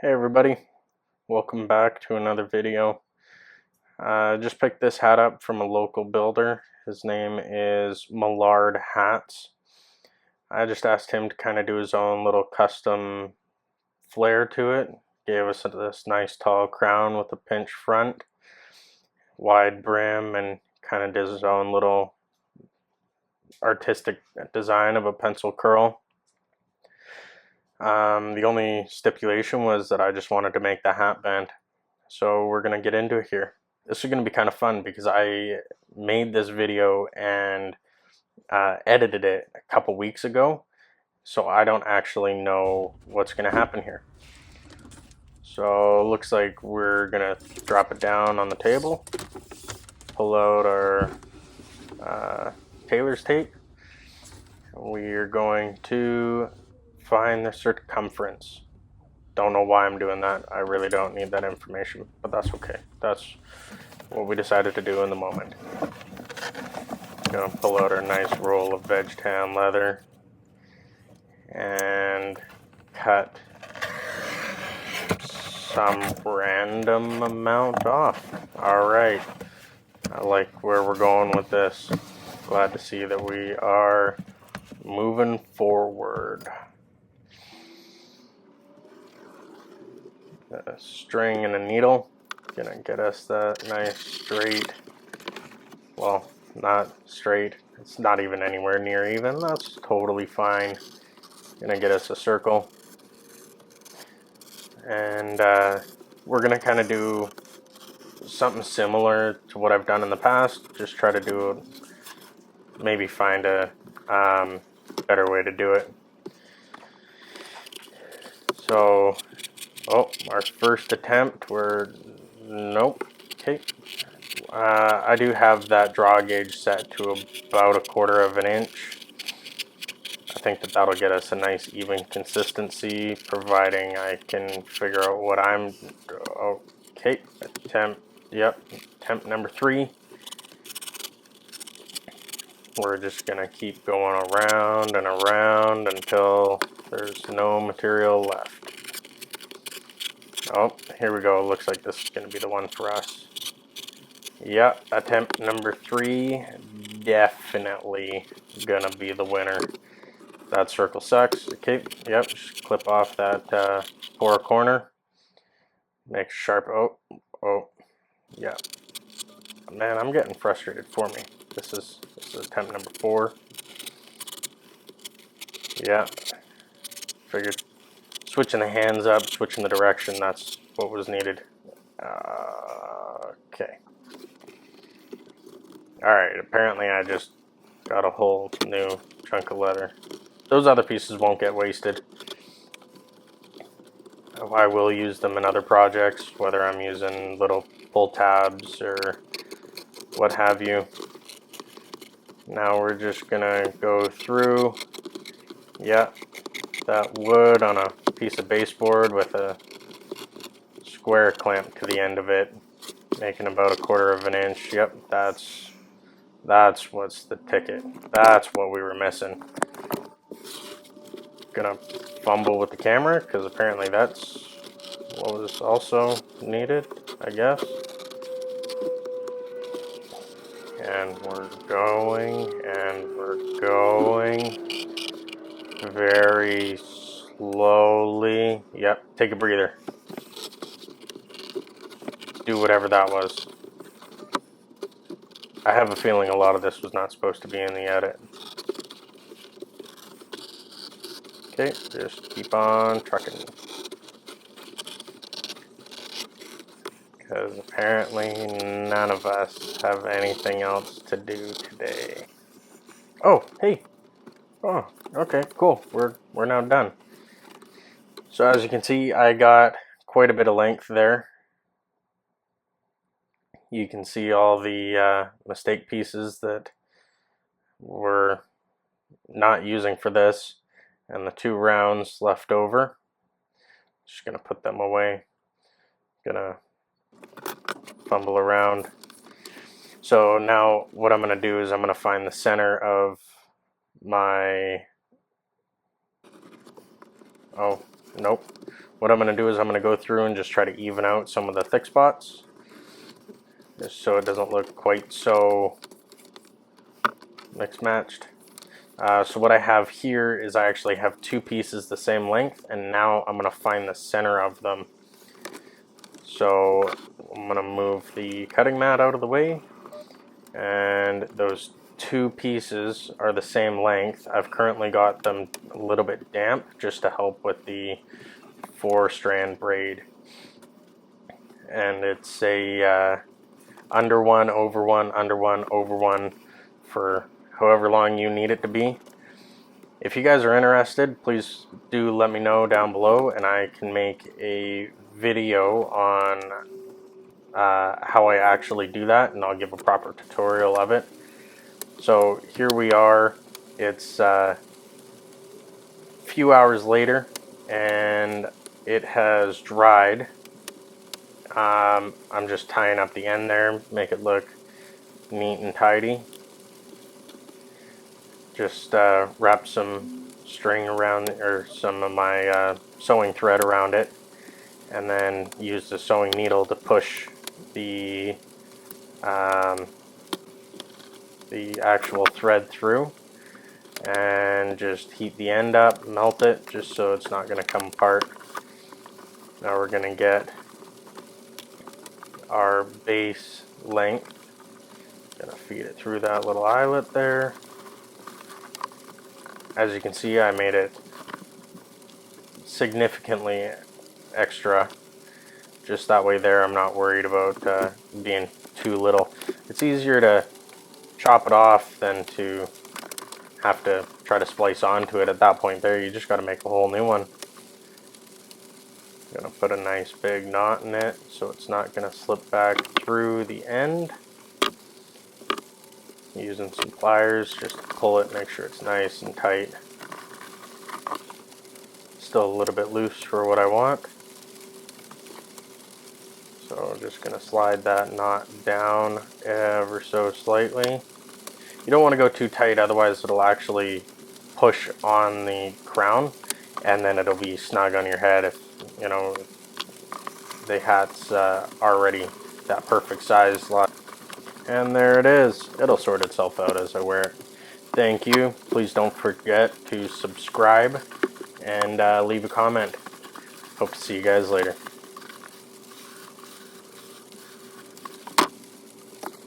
Hey everybody, welcome back to another video. Just picked this hat up from a local builder. His name is Millard Hats. I just asked him to kind of do his own little custom flair to it. Gave us this nice tall crown with a pinch front, wide brim, and kind of did his own little artistic design of a pencil curl. The only stipulation was that I just wanted to make the hat band. So we're going to get into it here. This is going to be kind of fun because I made this video and edited it a couple weeks ago. So I don't actually know what's going to happen here. So it looks like we're going to drop it down on the table. Pull out our tailor's tape. We are going to find the circumference. Don't know why I'm doing that. I really don't need that information, but that's okay. That's what we decided to do in the moment. Gonna pull out our nice roll of veg tan leather and cut some random amount off. Alright, I like where we're going with this. Glad to see that we are moving forward. A string and a needle, gonna get us that nice straight, well, not straight, it's not even anywhere near even, that's totally fine. Gonna get us a circle, and we're gonna kind of do something similar to what I've done in the past, just try to do, maybe find a better way to do it. So, oh, our first attempt, nope, okay. I do have that draw gauge set to about 1/4 of an inch. I think that that'll get us a nice even consistency, providing I can figure out what I'm, okay, attempt number 3. We're just gonna keep going around and around until there's no material left. Oh, here we go. Looks like this is going to be the one for us. Yep, attempt number 3, definitely going to be the winner. That circle sucks. Okay, yep, just clip off that four corner. Make sharp, oh, yeah. Man, I'm getting frustrated for me. This is attempt number 4. Yeah, figured switching the hands up, switching the direction, that's what was needed. Okay. Alright, apparently I just got a whole new chunk of leather. Those other pieces won't get wasted. I will use them in other projects, whether I'm using little pull tabs or what have you. Now we're just gonna go through, yeah, that wood on a piece of baseboard with a square clamp to the end of it, making about 1/4 of an inch. Yep, that's what's the ticket. That's what we were missing. Gonna fumble with the camera because apparently that's what was also needed, I guess. And we're going very slowly. Yep, take a breather. Do whatever that was. I have a feeling a lot of this was not supposed to be in the edit. Okay, just keep on trucking. Because apparently none of us have anything else to do today. Oh, hey. Oh, okay, cool. We're now done. So as you can see, I got quite a bit of length there. You can see all the mistake pieces that we're not using for this, and the 2 rounds left over. Just gonna put them away. Gonna fumble around. So now what I'm gonna do is I'm gonna find the center of my, oh, nope. what I'm going to do is I'm going to go through and just try to even out some of the thick spots, just so it doesn't look quite so mixed matched. So what I have here is I actually have two pieces the same length, and now I'm going to find the center of them. So I'm going to move the cutting mat out of the way, and those two pieces are the same length. I've currently got them a little bit damp just to help with the 4-strand braid. And it's a under one, over one, under one, over one for however long you need it to be. If you guys are interested, please do let me know down below, and I can make a video on how I actually do that, and I'll give a proper tutorial of it. So here we are. It's a few hours later, and it has dried. I'm just tying up the end there, make it look neat and tidy. Just wrap some string around, or some of my sewing thread around it, and then use the sewing needle to push the actual thread through, and just heat the end up, melt it, just so it's not going to come apart. Now we're going to get our base length. Going to feed it through that little eyelet there. As you can see, I made it significantly extra. Just that way there, I'm not worried about being too little. It's easier to chop it off than to have to try to splice onto it. At that point there, you just got to make a whole new one. I'm going to put a nice big knot in it so it's not going to slip back through the end. Using some pliers just to pull it, make sure it's nice and tight. Still a little bit loose for what I want. So I'm just going to slide that knot down ever so slightly. You don't want to go too tight, otherwise it'll actually push on the crown, and then it'll be snug on your head if, you know, the hat's already that perfect size. And there it is. It'll sort itself out as I wear it. Thank you. Please don't forget to subscribe and leave a comment. Hope to see you guys later.